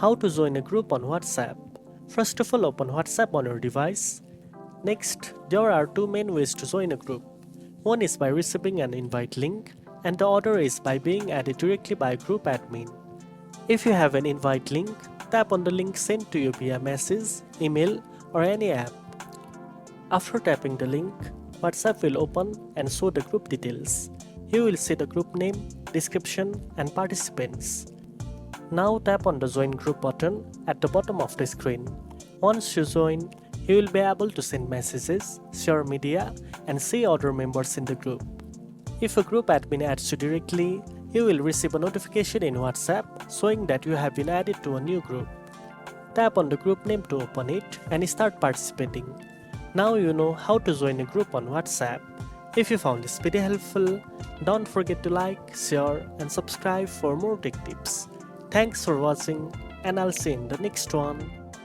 How to join a group on WhatsApp. First of all, open WhatsApp on your device. Next, there are two main ways to join a group. One is by receiving an invite link, and the other is by being added directly by a group admin. If you have an invite link, tap on the link sent to you via message, email, or any app. After tapping the link, WhatsApp will open and show the group details. You will see the group name, description, and participants. Now tap on the Join Group button at the bottom of the screen. Once you join, you will be able to send messages, share media, and see other members in the group. If a group admin adds you directly, you will receive a notification in WhatsApp showing that you have been added to a new group. Tap on the group name to open it and start participating. Now you know how to join a group on WhatsApp. If you found this video helpful, don't forget to like, share, and subscribe for more tech tips. Thanks for watching, and I'll see you in the next one.